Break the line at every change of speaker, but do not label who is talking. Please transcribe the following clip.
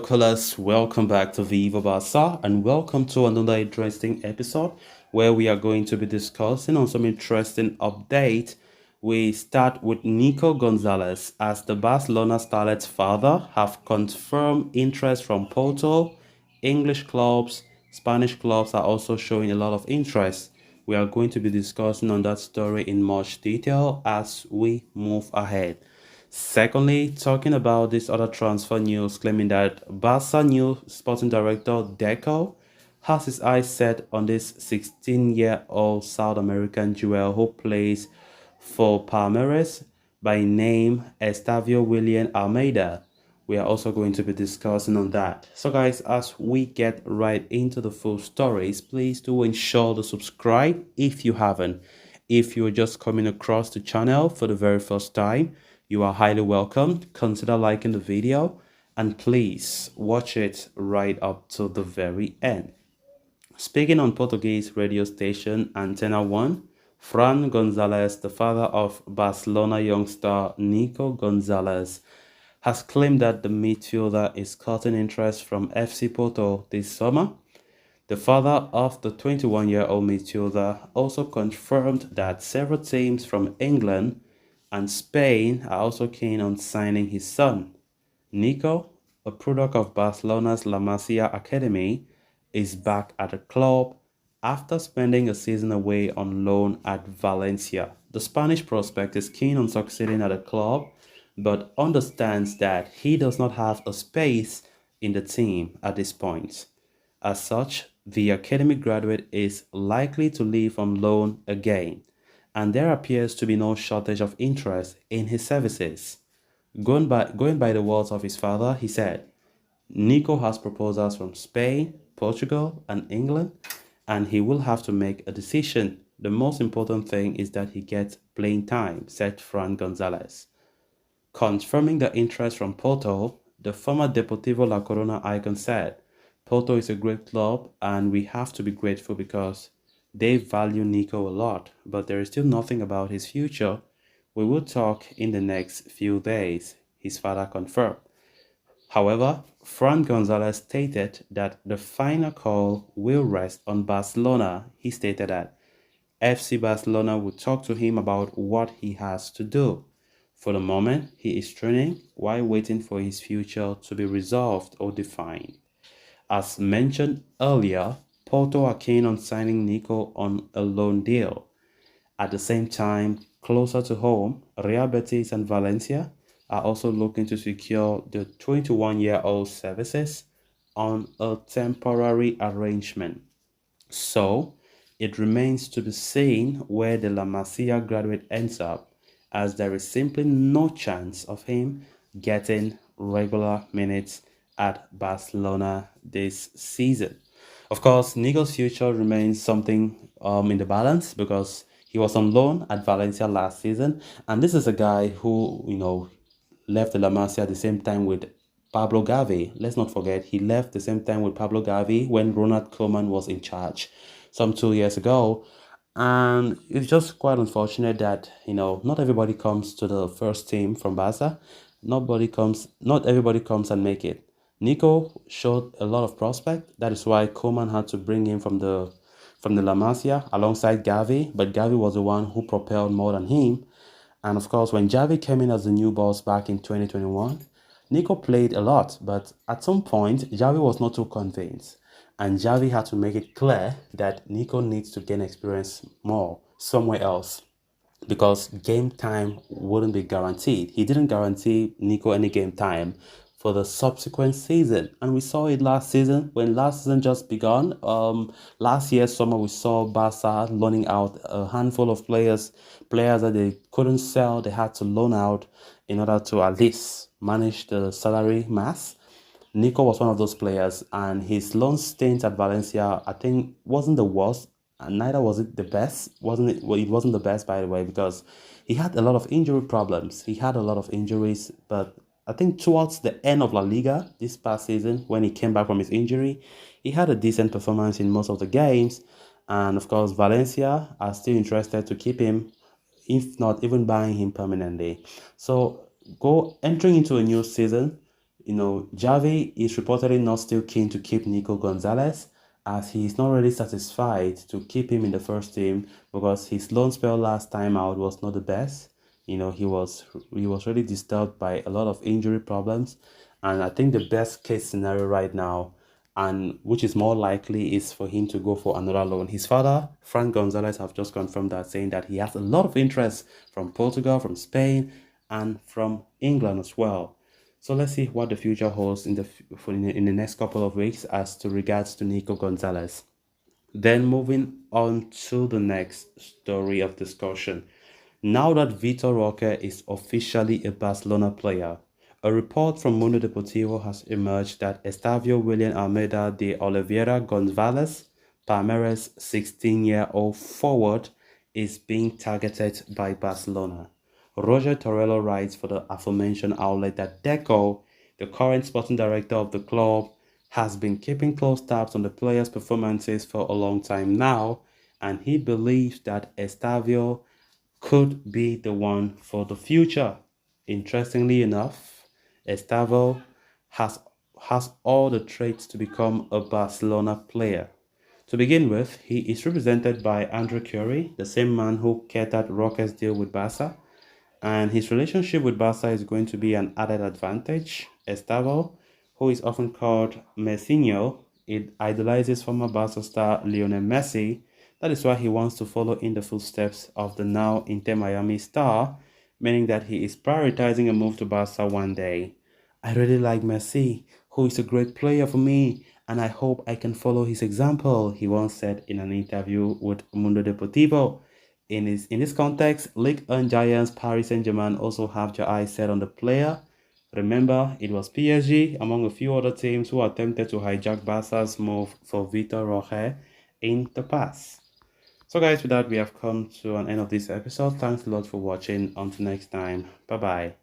callers, welcome back to Viva Barca and welcome to another interesting episode where we are going to be discussing on some interesting update. We start with Nico Gonzalez as the Barcelona starlet's father have confirmed interest from Porto. English clubs, Spanish clubs are also showing a lot of interest. We are going to be discussing on that story in much detail as we move ahead. Secondly, talking about this other transfer news claiming that Barca new sporting director Deco has his eyes set on this 16-year-old South American jewel who plays for Palmeiras by name Estevao Willian Almeida. We are also going to be discussing on that. So guys, as we get right into the full stories, please do ensure to subscribe if you haven't. If you're just coming across the channel for the very first time, you are highly welcome. Consider liking the video and please watch it right up to the very end. Speaking on Portuguese radio station Antena 1, Fran Gonzalez, the father of Barcelona youngster Nico Gonzalez, has claimed that the midfielder is cutting interest from FC Porto this summer. The father of the 21-year-old midfielder also confirmed that several teams from England and Spain are also keen on signing his son. Nico, a product of Barcelona's La Masia Academy, is back at the club after spending a season away on loan at Valencia. The Spanish prospect is keen on succeeding at the club, but understands that he does not have a space in the team at this point. As such, the academy graduate is likely to leave on loan again, and there appears to be no shortage of interest in his services. Going by the words of his father, he said, Nico has proposals from Spain, Portugal, and England, and he will have to make a decision. The most important thing is that he gets playing time, said Fran Gonzalez. Confirming the interest from Porto, the former Deportivo La Corona icon said, Porto is a great club and we have to be grateful because they value Nico a lot, but there is still nothing about his future. We will talk in the next few days, his father confirmed. However, Fran Gonzalez stated that the final call will rest on Barcelona. He stated that FC Barcelona will talk to him about what he has to do. For the moment, he is training while waiting for his future to be resolved or defined. As mentioned earlier, Porto are keen on signing Nico on a loan deal. At the same time, closer to home, Real Betis and Valencia are also looking to secure the 21-year-old services on a temporary arrangement. So, it remains to be seen where the La Masia graduate ends up, as there is simply no chance of him getting regular minutes at Barcelona this season. Of course, Nico's future remains something in the balance because he was on loan at Valencia last season, and this is a guy who left the La Masia at the same time with Pablo Gavi. Let's not forget he left the same time with Pablo Gavi when Ronald Koeman was in charge some 2 years ago. And it's just quite unfortunate that not everybody comes to the first team from Barca. Not everybody comes and make it. Nico showed a lot of prospect. That is why Koeman had to bring him from the La Masia alongside Gavi, but Gavi was the one who propelled more than him. And of course, when Javi came in as the new boss back in 2021, Nico played a lot, but at some point, Javi was not too convinced. And Javi had to make it clear that Nico needs to gain experience more somewhere else because game time wouldn't be guaranteed. He didn't guarantee Nico any game time for the subsequent season, and we saw it last season when last season just begun. Last year summer we saw Barca loaning out a handful of players that they couldn't sell. They had to loan out in order to at least manage the salary mass. Nico was one of those players, and his loan stint at Valencia, I think, wasn't the worst, and neither was it the best. Wasn't it? Well, it wasn't the best, by the way, because he had a lot of injury problems. He had a lot of injuries, but I think towards the end of La Liga this past season, when he came back from his injury, he had a decent performance in most of the games, and of course, Valencia are still interested to keep him, if not even buying him permanently. So, go entering into a new season. Javi is reportedly not still keen to keep Nico Gonzalez as he is not really satisfied to keep him in the first team because his loan spell last time out was not the best. He was really disturbed by a lot of injury problems, and I think the best case scenario right now, and which is more likely, is for him to go for another loan. His father, Frank Gonzalez, have just confirmed that, saying that he has a lot of interest from Portugal, from Spain, and from England as well. So let's see what the future holds in the next couple of weeks as to regards to Nico Gonzalez. Then moving on to the next story of discussion. Now that Vitor Roque is officially a Barcelona player, a report from Mundo Deportivo has emerged that Estevao Willian Almeida de Oliveira Gonzalez, Palmeiras' 16-year-old forward, is being targeted by Barcelona. Roger Torello writes for the aforementioned outlet that Deco, the current sporting director of the club, has been keeping close tabs on the players' performances for a long time now, and he believes that Estevao could be the one for the future. Interestingly enough, Estevao has has all the traits to become a Barcelona player. To begin with, he is represented by Andrew Curry, the same man who catered Rockets deal with Barca, and his relationship with Barca is going to be an added advantage. Estevao, who is often called Messinho, it idolizes former Barca star Lionel Messi. That is why he wants to follow in the footsteps of the now Inter Miami star, meaning that he is prioritizing a move to Barca one day. I really like Messi, who is a great player for me, and I hope I can follow his example, he once said in an interview with Mundo Deportivo. In this context, Ligue 1 giants Paris Saint-Germain also have their eyes set on the player. Remember, it was PSG, among a few other teams, who attempted to hijack Barca's move for Vitor Roque in the past. So guys, with that, we have come to an end of this episode. Thanks a lot for watching. Until next time, bye bye.